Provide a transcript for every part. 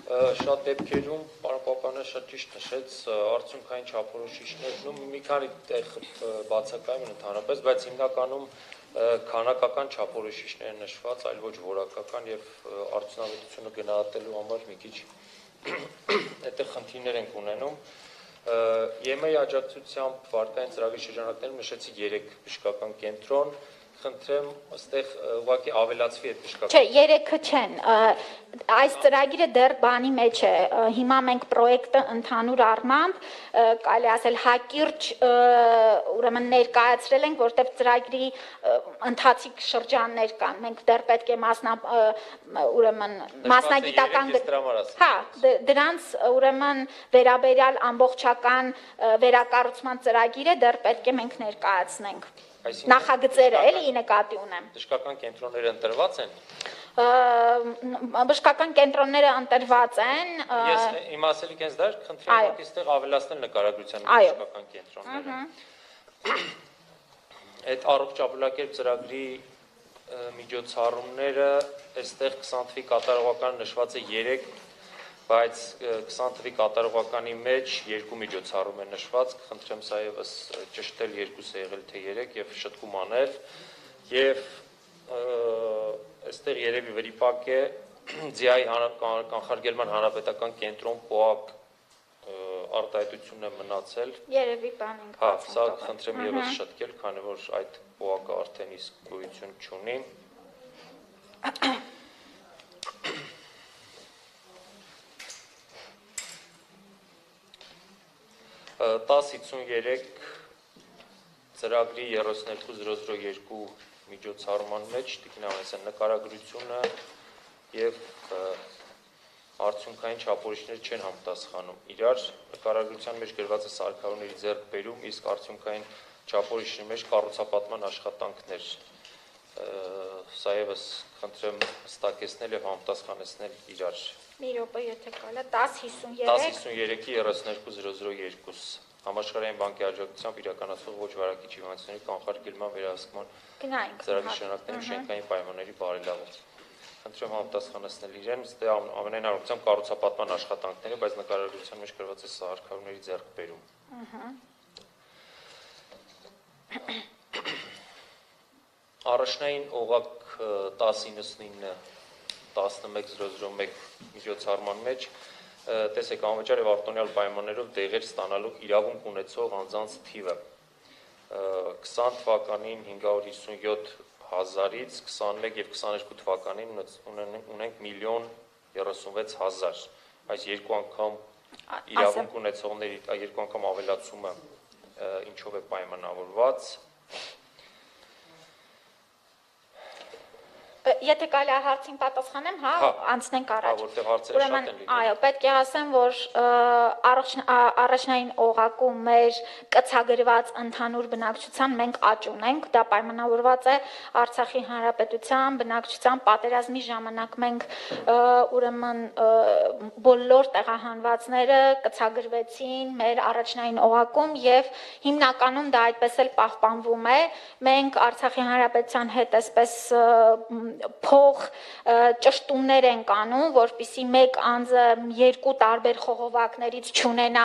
Շատ դեպքերում պարապապանը շատ ճիշտ նշեց արդյունքային չափորոշիչներն ու մի քանի տեղ բացակայում են ընդհանրապես, բայց հիմնականում քանակական չափորոշիչներ են նշված, այլ ոչ որակական եւ արդյունավետությունը գնահատելու համար մի քիչ այդտեղ խնդիրներ ենք ունենում։ ԵՄ-ի աջակցությամբ վարկային ծրագրի շրջանակներում նշեցի 3 բժշկական կենտրոն, խնդրեմ ըստեղ ուղղակի ավելացվի այդ բժշկական։ Չէ, 3-ը չեն։ Այս ծրագիրը դեռ բանի մեջ է։ Հիմա մենք պրոյեկտը ընդհանուր առմամբ, կարելի ասել հակիրճ, ուրեմն ներկայացրել ենք, որտեղ ծրագրի ընթացիկ շրջաններ կան։ Մենք դեռ պետք է մասնագիտական հա, դրանց ուրեմն վերաբերյալ ամբողջական վերակառուցման ծրագիրը դեռ պետք է մենք ներկայացնենք։ Նախագծերը էլի նկատի ունեմ։ Բժշկական կենտրոնները ընտրված են։ Բժշկական կենտրոնները ընտրված են։ Ես իմ ասելիք հենց դա խնդրեմ այստեղ ավելացնել նկարագրության բժշկական կենտրոնները։ Այդ առողջ ապրելակերպ ծրագրի միջոցառումները այստեղ 20 թվի կատարողական նշված է 3, բայց 20 թվի կատարողականի մեջ 2 միջոցառում է նշված, խնդրեմ սա եւս ճշտել 2 է եղել թե 3 եւ շտկում անել եւ այստեղ երևի վրիպակ է ձիայի կանխարգելման հանրապետական կենտրոն ՊՕԱԿ արտահայտությունն է մնացել։ Երևի բան ենք բացում։ Հա, սա խնդրեմ եւս շտկել, քանի որ այդ ՊՕԱԿ-ը արդեն իսկ գոյություն չունի։ 1053 ծրագրի 32002 միջոցառման մեջ Տիկին Ավանեսյան նկարագրությունը եւ արդյունքային չափորոշիչները չեն համապատասխանում իրար, նկարագրության մեջ գրված է սարքավորների ձեռքբերում, իսկ արդյունքային չափորոշիչների մեջ կառուցապատման աշխատանքներ։ Սա եւս խնդրեմ հստակեցնել եւ համապատասխանեցնել իրար։ Մի րոպե, եթե կարելի է 1053 1053-3202 Համաշխարհային բանկի աջակցությամբ իրականացվող ոչ վարակիչ հիվանդությունների կանխարգելման վերահսկման ծրագրի շրջանակներում շենքային պայմանների բարելավում։ Խնդրեմ համապատասխանեցնել իրեն, ստե ամենայն առողջությամբ կառուցապատման աշխատանքները, բայց նկարագրության մեջ գրված է սարքավորների ձեռքբերում։ Առաջնային օղակ 1099-11001 միջոցառման մեջ տեսեք անվճար եւ արտոնյալ պայմաններով դեղեր ստանալու իրավունք ունեցող անձանց թիվը 20 թվականին 557,000-ից 21 եւ 22 թվականին ունենք 1,036,000, այս երկու անգամ իրավունք ունեցողների երկու անգամ ավելացումը ինչով է պայմանավորված։ Եթե կարելի է հարցին պատասխանեմ, հա, անցնենք առաջ։ Որտեղ հարցերը շատ են լինում։ Այո, պետք է ասեմ, որ առաջնային օղակում մեր կցագրված ընդհանուր բնակչության մենք աճ ունենք, դա պայմանավորված է Արցախի Հանրապետության բնակչության պատերազմի ժամանակ մենք ուրեմն բոլոր տեղահանվածները կցագրվեցին մեր առաջնային օղակում եւ հիմնականում դա այդպես էլ պահպանվում է։ Մենք Արցախի Հանրապետության հետ այսպես փող ճշտումներ են անում, որպեսզի մեկ անձը երկու տարբեր խողովակներից չունենա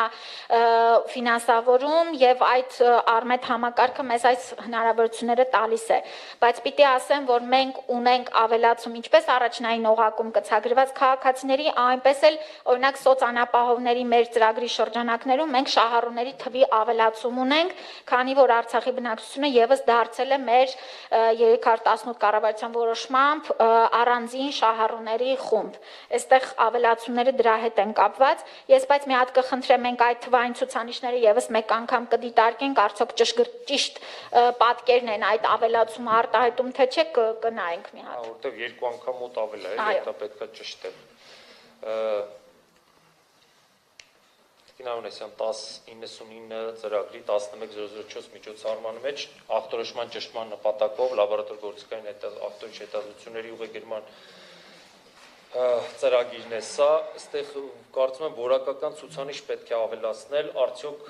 ֆինանսավորում եւ այդ արմետ համակարգը մեզ այս հնարավորությունները տալիս է, բայց պիտի ասեմ, որ մենք ունենք ավելացում ինչպես առաջնային օղակում կցագրված քաղաքացիների, այնպես էլ օրինակ սոցանապահովների մեր ծրագրի շրջանակներում մենք շահառուների թվի ավելացում ունենք, քանի որ Արցախի բնակչությունը եւս դարձել է մեր 318 կառավարության որոշմամբ առանձին շահառուների խումբ։ Այստեղ ավելացումները դրա հետ են կապված։ Ես բայց մի հատ կխնդրեմ, մենք այդ թվային ցուցանիշները եւս մեկ անգամ կդիտարկենք, արդյոք ճիշտ պատկերն են այդ ավելացումը արտահայտում թե չէ, կնայենք մի հատ։ Որտեղ երկու անգամ մոտ ավել է, դա պետք է ճշտել։ Տիկին Ավանեսյան 1099 ծրագրի 11004 միջոցառման մեջ ախտորոշման ճշտման նպատակով լաբորատոր գործիքային ախտորոշ հետազոտությունների ուղեգրման ծրագիրն է սա, այստեղ կարծում եմ որակական ցուցանիշ պետք է ավելացնել, արդյոք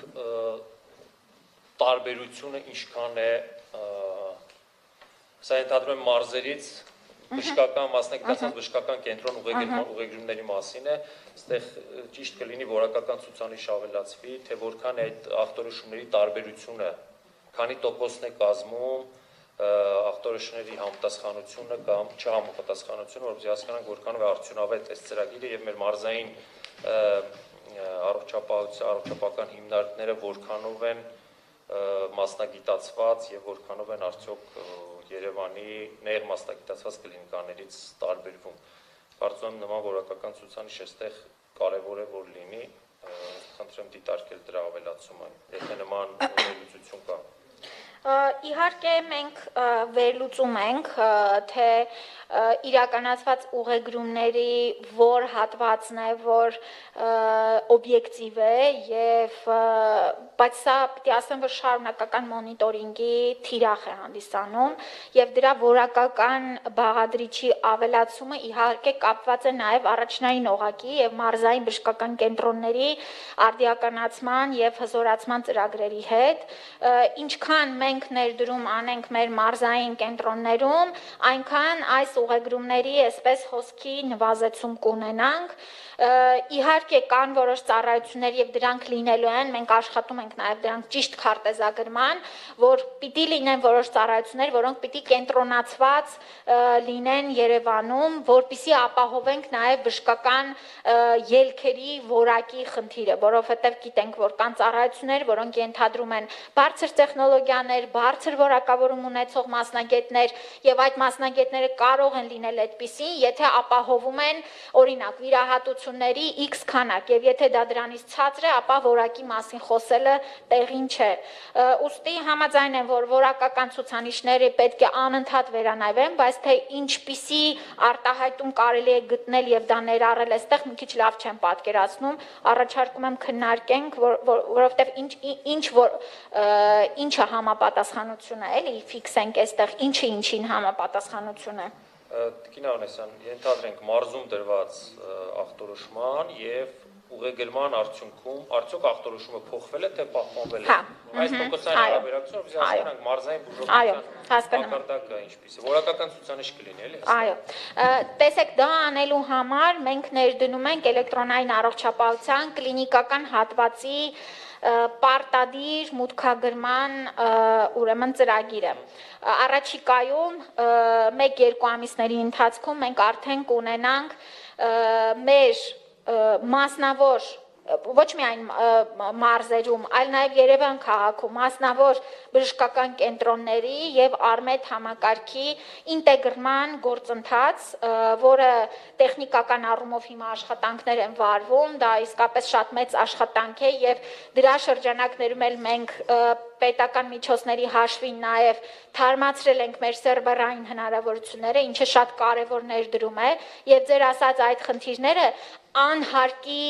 տարբերությունը ինչքան է, սա ենթադրում եմ մարզերից բժշկական մասնագիտացած բժշկական կենտրոն ուղեգրումների մասին է, այստեղ ճիշտ կլինի որակական ցուցանիշ ավելացվի, թե որքան է այդ ախտորոշումների տարբերությունը, քանի տոկոսն է կազմում ախտորոշումների համապատասխանությունը կամ չհամապատասխանությունը, որովհետեւ հասկանանք որքանով է արդյունավետ այս ծրագիրը եւ մեր մարզային առողջապահական հիմնարկները որքանով են մասնագիտացված եւ որքանով են արդյոք Երևանի ներ մասնագիտացված կլինիկաներից տարբերվում։ Կարծում եմ նման որակական ցուցանիշ այստեղ կարևոր է որ լինի, խնդրեմ դիտարկել դրա ավելացումը, եթե նման վերլուծություն կա։ Իհարկե մենք վերլուծում ենք, թե իրականացված ուղեգրումների որ հատվածն է, որ օբյեկտիվ է եւ բայց սա պիտի ասեմ, որ շարունակական մոնիտորինգի թիրախ է հանդիսանում եւ դրա որակական բաղադրիչի ավելացումը իհարկե կապված է նաեւ առաջնային օղակի եւ մարզային բժշկական կենտրոնների արդիականացման եւ հզորացման ծրագրերի հետ, ինչքան մենք ներդրում անենք մեր մարզային կենտրոններում, այնքան այս ուղեգրումների այսպես հոսքի նվազեցում կունենանք, իհարկե կան որոշ ծառայություններ եւ դրանք լինելու են, մենք աշխատում ենք նաեւ դրանք ճիշտ քարտեզագրման, որ պիտի լինեն որոշ ծառայություններ, որոնք պիտի կենտրոնացված լինեն Երևանում, որպեսզի ապահովենք նաեւ բժշկական ելքերի որակի խնդիրը, որովհետեւ գիտենք, որ կան ծառայություններ, որոնք ենթադրում են բարձր տեխնոլոգիաներ, բարձր որակավորում ունեցող մասնագետներ եւ այդ մասնագետները կարող են լինել այդպիսին, եթե ապահովում են օրինակ վիրահատությունների X քանակ եւ եթե դա դրանից ցածր է, ապա որակի մասին խոսելը տեղին չէ։ Ուստի համաձայն եմ, որ որակական ցուցանիշները պետք է անընդհատ վերանայվեն, բայց թե ինչպիսի արտահայտում կարելի է գտնել եւ դա ներառել այստեղ մի քիչ լավ չեմ պատկերացնում, առաջարկում եմ քննարկենք, որովհետեւ ինչը համապատասխանություն է, էլի ֆիքսենք այստեղ ինչը ինչին համապատասխանություն է։ Տիկին Անեսյան, ենթադրենք մարզում դրված ախտորոշման եւ ուղեգրման արդյունքում արդյոք ախտորոշումը փոխվել է թե պահպանվել է։ Այս տոկոսային հարաբերակցությամբ biz հասկանանք մարզային բուժօգնության մակարդակը ինչպես է։ Որակական ցուցանիշ կլինի, էլի։ Այո։ Տեսեք, դա անելու համար մենք ներդնում ենք էլեկտրոնային առողջապահության կլինիկական հատվածի պարտադիր մուտքագրման ուրեմն ծրագիրը։ Առաջիկայում 1-2 ամիսների ընթացքում մենք արդեն կունենանք մեր մասնավոր ոչ միայն մարզերում, այլ նաև Երևան քաղաքում մասնավոր բժշկական կենտրոնների եւ Արմեդ համակարգի ինտեգրման գործընթաց, որը տեխնիկական առումով հիմա աշխատանքներ են վարվում, դա իսկապես շատ մեծ աշխատանք է եւ դրա շրջանակներում էլ մենք պետական միջոցների հաշվին նաև թարմացրել ենք մեր սերվերային հնարավորությունները, ինչը շատ կարևոր ներդրում է եւ ձեր ասած այդ խնդիրները անհարկի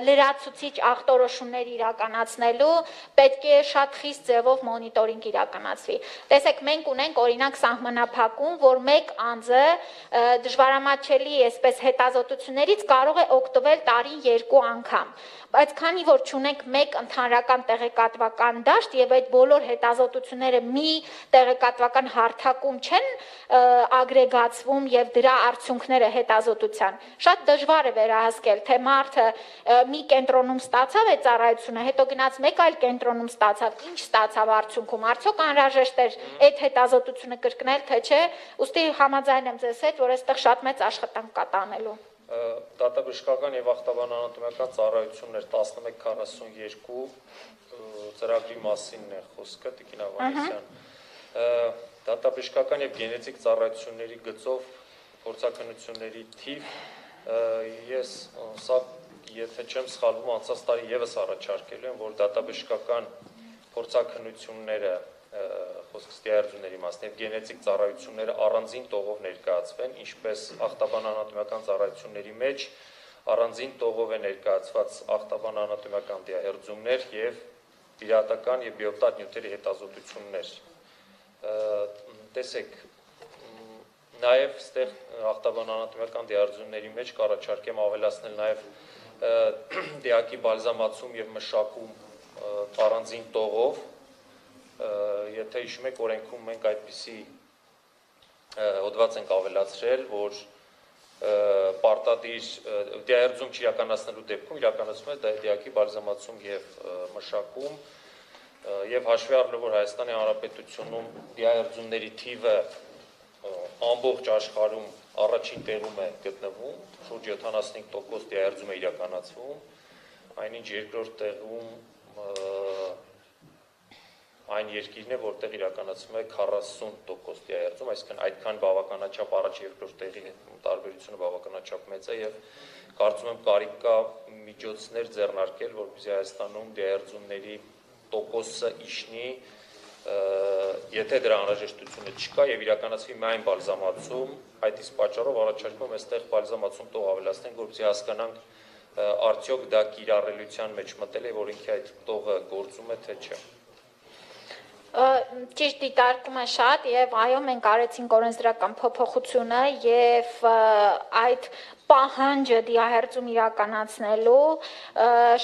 լրացուցիչ ախտորոշումներ իրականացնելու պետք է շատ խիստ ձևով մոնիտորինգ իրականացվի։ Տեսեք, մենք ունենք օրինակ սահմանափակում, որ մեկ անձը դժվարամատչելի այսպես հետազոտություններից կարող է օգտվել տարին 2 անգամ, բայց քանի որ չունենք մեկ ընդհանրական տեղեկատվական դաշտ եւ այդ բոլոր հետազոտությունները մի տեղեկատվական հարթակում չեն ագրեգացվում եւ դրա արդյունքները հետազոտության, շատ դժվար է վերահսկել, թե մարդը մի կենտրոնում ստացավ այդ ծառայությունը, հետո գնաց մեկ այլ կենտրոնում ստացավ, ինչ ստացավ արդյունքում, արդյոք անհրաժեշտ էր այդ հետազոտությունը կրկնել, թե չէ, ուստի համաձայն եմ ձեզ հետ, որ այստեղ շատ մեծ աշխատանք կա տանելու։ Դատաբժշկական եւ ախտաբանանատոմիական ծառայություններ 1142 ծրագրի մասինն է խոսքը, Տիկին Ավանեսյան։ Դատաբժշկական եւ գենետիկ ծառայությունների գծով փորձաքննությունների թիվ ես սա եթե չեմ սխալվում անցած տարի եւս առաջարկելու եմ, որ դատաբժշկական փորձաքննությունները խոսքս դիարձուների մասն եւ գենետիկ ծառայությունները առանձին տողով ներկայացվեն, ինչպես ախտաբանանատոմիական ծառայությունների մեջ առանձին տողով է ներկայացված ախտաբանանատոմիական դիահերձումներ եւ վիրահատական եւ բիոպտատ նյութերի հետազոտություններ։ Տեսեք, նաեւ այստեղ ախտաբանանատոմիական դիահերձումների մեջ կառաջարկեմ ավելացնել նաեւ դիակի բալզամացում եւ մշակում առանձին տողով, եթե հիշում եք օրենքում մենք այդպիսի հոդված ենք ավելացրել, որ պարտադիր դիահերձում չիրականացնելու դեպքում իրականացում է դիակի բալզամացում եւ մշակում եւ հաշվի առնելով, որ Հայաստանի Հանրապետությունում դիահերձումների թիվը ամբողջ աշխարհում առաջին տեղում է գտնվում, շուրջ 75% դիահերձում է իրականացվում, այնինչ երկրորդ տեղում այն երկիրն է, որտեղ իրականացվում է 40% դիահերձում, այսինքն այդքան բավականաչափ առաջ երկրորդ տեղի տարբերությունը բավականաչափ մեծ է եւ կարծում եմ կարիք կա միջոցներ ձեռնարկել, որպեսզի Հայաստանում դիահերձումների տոկոսը իջնի, եթե դրա անհրաժեշտությունը չկա եւ իրականացվի միայն բալզամացում, այդ իսկ պատճառով առաջարկում եմ այստեղ բալզամացում տող ավելացնենք, որպեսզի հասկանանք արդյոք դա կիրառելիության մեջ մտել է, որ ինքը այդ տողը գործում է, թե չէ։ Ճիշտ դիտարկում է շատ եւ այո մենք արեցինք օրենսդրական փոփոխությունը եւ այդ պահանջը դիահերձում իրականացնելու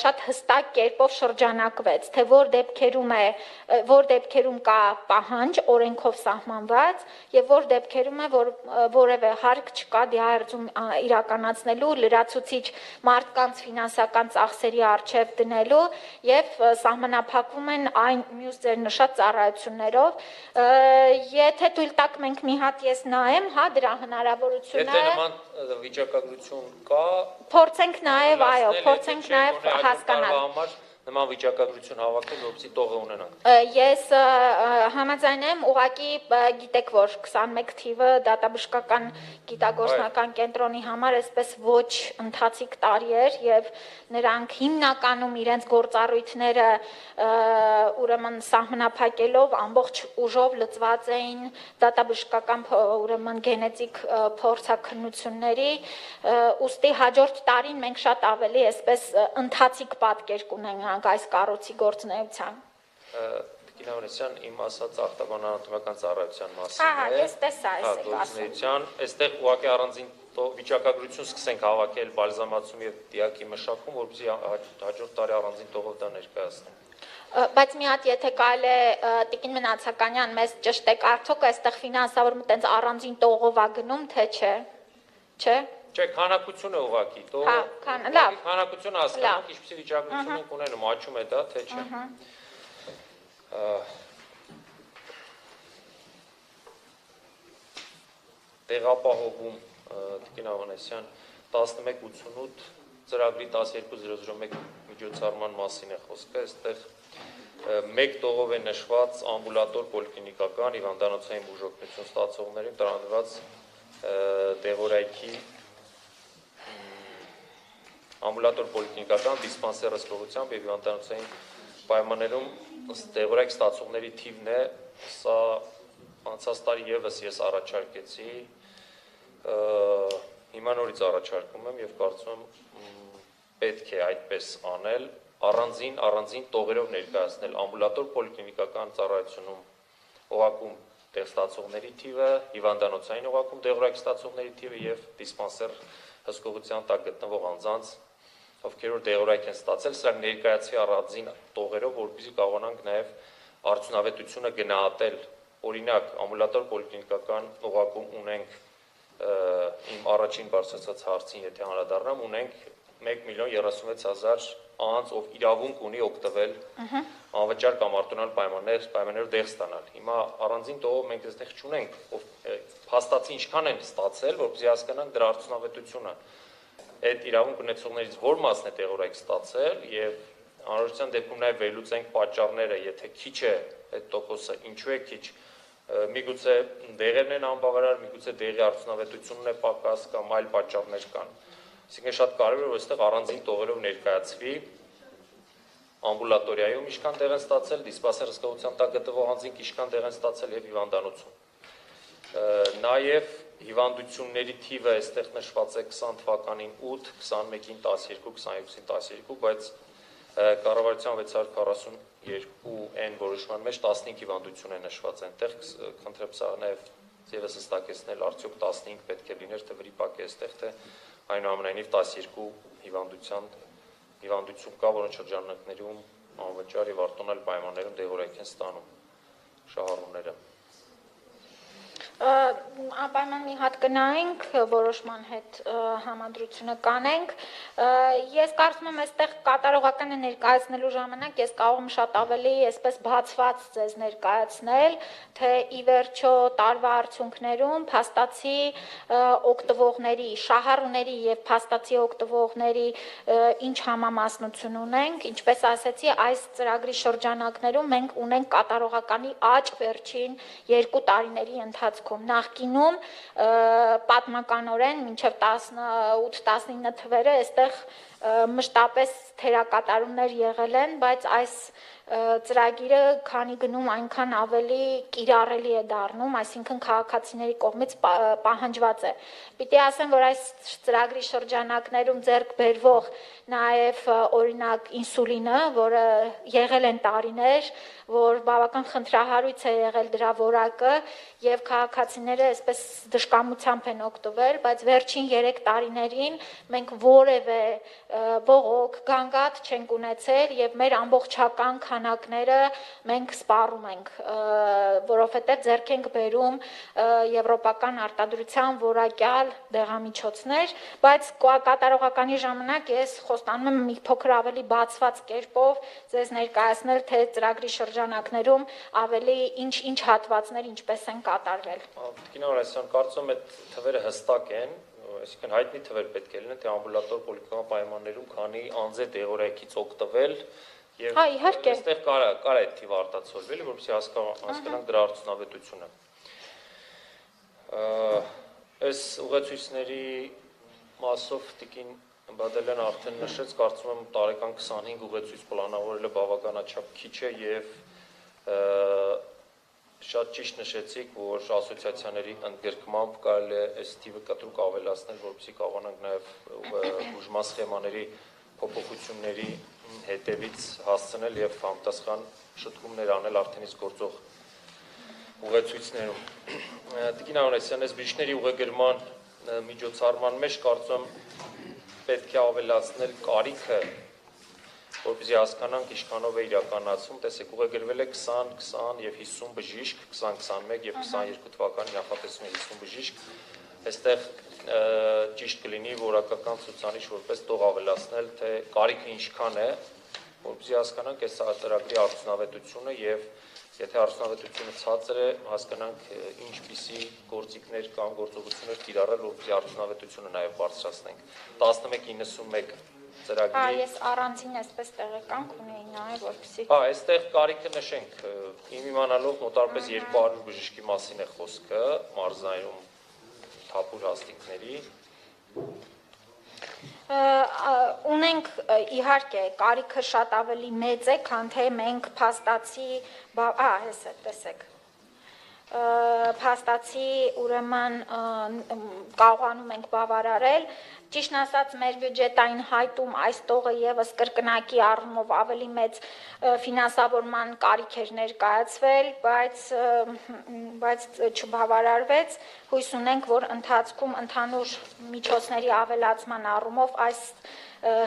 շատ հստակ կերպով շրջանակվեց, թե որ դեպքերում կա պահանջ օրենքով սահմանված եւ որ դեպքերում է որ որևէ հարկ չկա դիահերձում իրականացնելու լրացուցիչ մարդկանց ֆինանսական ծախսերի արժեվ դնելու եւ սահմանափակվում են այն մյուս ձեր նշած ծառայություններով, եթե թույլ տաք մենք մի հատ ես նայեմ, հա դրա հնարավորությունը Եթե նման վիճակագրություն կա, փորձենք նաև, այո, փորձենք նաև հասկանալ։ Նման վիճակագրություն հավաքել, որպեսզի տողը ունենանք։ Ես համաձայն եմ, ուղղակի գիտեք, որ 21 թիվը դատաբժշկական գիտագործնական կենտրոնի համար այսպես ոչ ընթացիկ տարի էր եւ նրանք հիմնականում իրենց գործառույթները ուրեմն սահմանափակելով ամբողջ ուժով լծված էին դատաբժշկական ուրեմն գենետիկ փորձաքննությունների, ուստի հաջորդ տարին մենք շատ ավելի այսպես ընթացիկ պատկեր կունենանք այս կառույցի գործունեության։ Տիկին Ավանեսյան, իմ ասած արտաբան անատոմիական ծառայության մասին է։ Հա, ես տեսա, այսեք ասում։ Այստեղ ուղղակի առանձին վիճակագրություն սկսենք հավաքել բալզամացում եւ դիակի մշակում, որպեսզի հաջորդ տարի առանձին տողով դա ներկայացնենք։ Բայց մի հատ եթե կարելի է Տիկին Մնացականյան մեզ ճշտեք, արդյոք այստեղ ֆինանսավորումը տենց առանձին տողով է գնում, թե չէ։ Չէ։ Չէ, քանակությունը ուղղակի, լավ, քանակությունը հասկանանք, ինչպեսի վիճակագրություն ենք ունենում, աճում է դա, թե չէ։ Տեղապահովում, Տիկին Ավանեսյան, 1188 ծրագրի 12001 միջոցառման մասին է խոսքը, այստեղ մեկ տողով է նշված ամբուլատոր պոլիկլինիկական հիվանդանոցային բուժօգնություն ստացողներին տրամադրված տեղորայքի ամբուլատոր պոլիկլինիկական դիսպանսեր հսկողությամբ եւ հիվանդանոցային պայմաններում տեղորայք ստացողների թիվն է, սա անցած տարի եւս ես առաջարկեցի, հիմա նորից առաջարկում եմ եւ կարծում եմ պետք է այդպես անել, առանձին տողերով ներկայացնել ամբուլատոր պոլիկլինիկական ծառայությունում օղակում տեղ ստացողների թիվը, հիվանդանոցային օղակում տեղորայք ստացողների թիվը եւ դիսպանսեր հսկողության տակ գտնվող անձանց, ովքեր որ տեղորայք են ստացել, սրանք ներկայացվի առանձին տողերով, որպեսզի կարողանանք նաեւ արդյունավետությունը գնահատել։ Օրինակ, ամբուլատոր պոլիկլինիկական օղակում ունենք իմ առաջին բարձրացած հարցին, եթե անդրադառնամ, ունենք 1,36,000 անձ, ով իրավունք ունի օգտվել անվճար կամ արտոնալ պայմաններով դեղ ստանալ։ Հիմա առանձին տողով մենք այստեղ չունենք, ով փաստացի ինչքան են ստացել, որպեսզի հասկանանք դրա արդյունավետությունը։ Այդ իրավունք ունեցողներից որ մասն է տեղորայք ստացել եւ անհրաժեշտության դեպքում նաեւ վերլուծենք պատճառները, եթե քիչ է այդ տոկոսը, ինչու է քիչ, միգուցե դեղերն են անբավարար, միգուցե դեղի արդյունավետությունն է պակաս կամ այլ պատճառներ կան։ Այսինքն շատ կարևոր է որ այստեղ առանձին տողերով ներկայացվի ամբուլատորիայում ինչքան տեղ են ստացել, դիսպանսեր հսկողության տակ գտնվող անձինք ինչքան տեղ են ստացել եւ հիվանդանոցում։ Նաեւ հիվանդությունների թիվը այստեղ նշված է 20 թվականին 8, 21-ին 12, 22-ին 12, բայց կառավարության 642N որոշման մեջ 15 հիվանդություն է նշված այնտեղ, խնդրեմ սա նաեւ եւս հստակեցնել, արդյոք 15 պետք է լիներ, թե վրիպակ է այստեղ, թե այնուամենայնիվ 12 հիվանդություն կա, որոնց շրջանակներում անվճար եւ արտոնալ պայմաններում դեղորայք են ստանում շահառուները։ Անպայման մի հատ գնայինք, որոշման հետ համադրությունը կանենք։ Ես կարծում եմ, այստեղ կատարողականը ներկայացնելու ժամանակ ես կարող եմ շատ ավելի այսպես բացված ձեզ ներկայացնել, թե ի վերջո տարվա արդյունքներում փաստացի օգտվողների, շահառուների եւ փաստացի օգտվողների ինչ համամասնություն ունենք, ինչպես ասեցի, այս ծրագրի շրջանակներում մենք ունենք կատարողականի աճ վերջին 2 տարիների ընթացքում։ Նախկինում պատմականորեն մինչև 18-19 թվերը այստեղ մշտապես թերակատարումներ եղել են, բայց այս ծրագիրը քանի գնում այնքան ավելի կիրառելի է դառնում, այսինքն քաղաքացիների կողմից պահանջված է։ Պիտի ասեմ, որ այս ծրագրի շրջանակներում ձեռք բերվող նաև օրինակ ինսուլինը, որը եղել են տարիներ, որ բավական խնդրահարույց է եղել դրա որակը եւ քաղաքացիները այսպես դժկամությամբ են օգտվել, բայց վերջին 3 տարիներին մենք որևէ բողոք, գանգատ չենք ունեցել եւ մեր ամբողջական քանակները մենք սպառում ենք, որովհետեւ ձեռք ենք բերում եվրոպական արտադրության որակյալ դեղամիջոցներ, բայց կատարողականի ժամանակ ես խոստանում եմ մի փոքր ավելի բացված կերպով ձեզ ներկայացնել, թե ծրագրի շրջանակներում ավելի ինչ հատվածներ ինչպես են կատարվել։ Տիկին կարծում եմ այդ թվերը հստակ են, այսինքն հայտնի թվեր պետք է լինեն, թե ամբուլատոր պոլիկլինիկական պայմաններում քանի անձ է դեղորայքից օգտվել եւ այստեղ կարա այդ թիվը արտացոլվել, որպեսզի հասկանանք դրա արդյունավետությունը։ Այս ուղեցույցների մասով տիկին Բադալյանը արդեն նշեց, կարծում եմ տարեկան 25 ուղեցույց պլանավորելը բավականաչափ քիչ է եւ շատ ճիշտ նշեցիք, որ ասոցիացիաների ընդգրկմամբ կարելի է այս թիվը կտրուկ ավելացնել, որպեսզի կարողանանք նաև բուժման սխեմաների փոփոխությունների հետևից հասցնել եւ համտեսխան շտկումներ անել արդեն իսկ գործող ուղեցույցներում։ Տիկին Անասյան, այս բժիշկների ուղեգրման միջոցառման մեջ կարծում պետք է ավելացնել կարիքը, որպեսզի հասկանանք ինչքանով է իրականացում, տեսեք, ուղեգրվել է 20, 20 եւ 50 բժիշկ, 2021 եւ 22 թվականի նախատեսվում է 50 բժիշկ, այստեղ ճիշտ կլինի որակական ցուցանիշ որպես տող ավելացնել, թե կարիքը ինչքան է, որպեսզի հասկանանք այս ծրագրի արդյունավետությունը եւ եթե արդյունավետությունը ցածր է, հասկանանք ինչպիսի գործիքներ կամ գործողություններ կիրառել, որպեսզի արդյունավետությունը նաեւ բարձրացնենք։ 1191 ծրագրի Ես առանձին այսպես տեղեկանք ունեի նաև որպեսզի այստեղ կարիքը նշենք, իմ իմանալով մոտարպես 200 բժշկի մասին է խոսքը մարզայում թափուր հաստիկների ունենք իհարկե կարիքը շատ ավելի մեծ է, քան թե մենք փաստացի հես է, տեսեք փաստացի ուրեմն կարողանում ենք բավարարել ճիշտն ասած մեր բյուջետային հայտում այս տողը եւս կրկնակի առումով ավելի մեծ ֆինանսավորման կարիք էր ներկայացվել, բայց չբավարարվեց, հույս ունենք, որ ընթացքում ընդհանուր միջոցների ավելացման առումով այս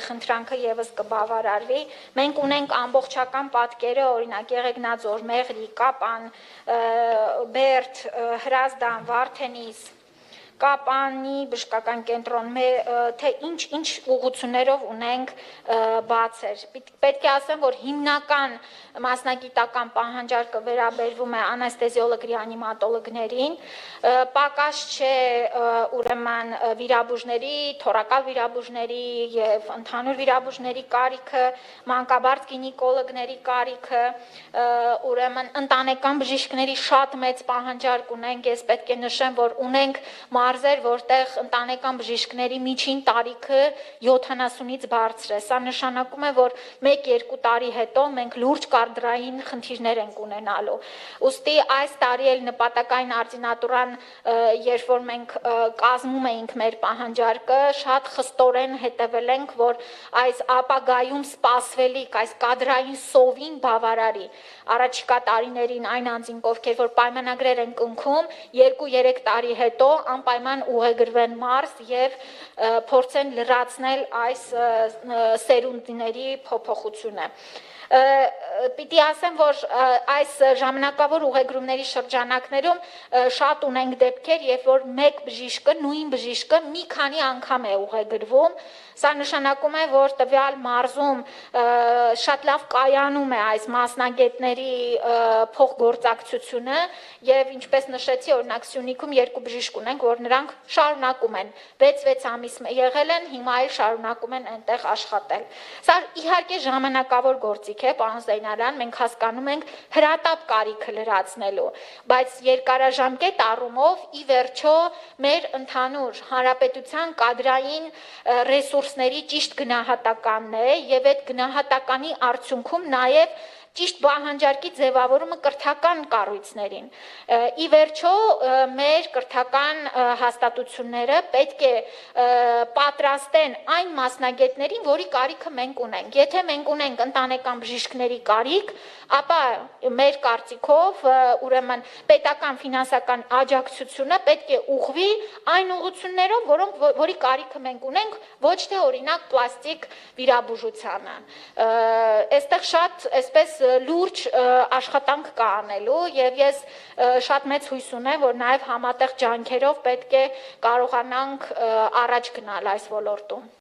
խնդրանքը եւս կբավարարվի։ Մենք ունենք ամբողջական պատկերը, օրինակ Եղեգնաձոր, Մեղրի, Կապան, Բերդ, Հրազդան, Վարդենիս, Կապանի բժշկական կենտրոն, թե ինչ ուղղություններով ունենք բացեր։ Պետք է ասեմ, որ հիմնական մասնագիտական պահանջարկը վերաբերվում է անեստեզիոլոգ ռեանիմատոլոգներին, պակաս չէ ուրեմն վիրաբուժների, թորակալ վիրաբուժների եւ ընդհանուր վիրաբուժների կարիքը, մանկաբարձ գինեկոլոգների կարիքը, ուրեմն ընտանեկան բժիշկների շատ մեծ պահանջարկ ունենք, ես պետք է նշեմ, որ ունենք մարզեր, որտեղ ընտանեկան բժիշկների միջին տարիքը 70-ից բարձր է։ Սա նշանակում է, որ 1-2 տարի հետո մենք լուրջ կարդրային խնդիրներ ենք ունենալու։ Ուստի այս տարի էլ նպատակային արձինատուրան, երբ որ մենք կազմում էինք մեր պահանջարկը, շատ խստորեն հետևել ենք, որ այս ապագայում սպասվելիք, այս կադրային սովին բավարարի։ Առաջիկա տարիներին այն անձինք, ովքեր որ պայմանագրեր են կնքում, 2-3 տարի հետո անպայման ուղեգրվեն մարզ եւ փորձեն լրացնել այս սերունդների փոփոխությունը։ Պիտի ասեմ, որ այս ժամանակավոր ուղեգրումների շրջանակներում շատ ունենք դեպքեր, երբ որ մեկ բժիշկը, նույն բժիշկը մի քանի անգամ է ուղեգրվում, սա նշանակում է, որ տվյալ մարզում շատ լավ կայանում է այս մասնագետների փոխգործակցությունը եւ ինչպես նշեցի, օրինակ Սյունիքում երկու բժիշկ ունենք, որ նրանք շարունակում են 6 ամիս եղել են, հիմա էլ շարունակում են այնտեղ աշխատել։ Սա իհարկե ժամանակավոր գործիք է, պարոն Զեյնալյան, մենք հասկանում ենք հրատապ կարիքը լրացնելու, բայց երկարաժամկետ առումով ի վերջո մեր ընդհանուր հանրապետության կադրային ռեսուրսների ճիշտ գնահատականն է եւ այդ գնահատականի արդյունքում նաեւ ճիշտ բանջարկի ձևավորումը կրթական կառույցներին։ Ի վերջո մեր կրթական հաստատությունները պետք է պատրաստեն այն մասնագետներին, որի կարիքը մենք ունենք։ Եթե մենք ունենք ընտանեկան բժիշկների կարիք, ապա մեր կարծիքով ուրեմն պետական ֆինանսական աջակցությունը պետք է ուղղվի այն ուղղություններով, որի կարիքը մենք ունենք, ոչ թե օրինակ պլաստիկ վիրաբուժությանը։ Այստեղ շատ այսպես լուրջ աշխատանք կա անելու եւ ես շատ մեծ հույս ունեմ, որ նաեւ համատեղ ջանքերով պետք է կարողանանք առաջ գնալ այս ոլորտում։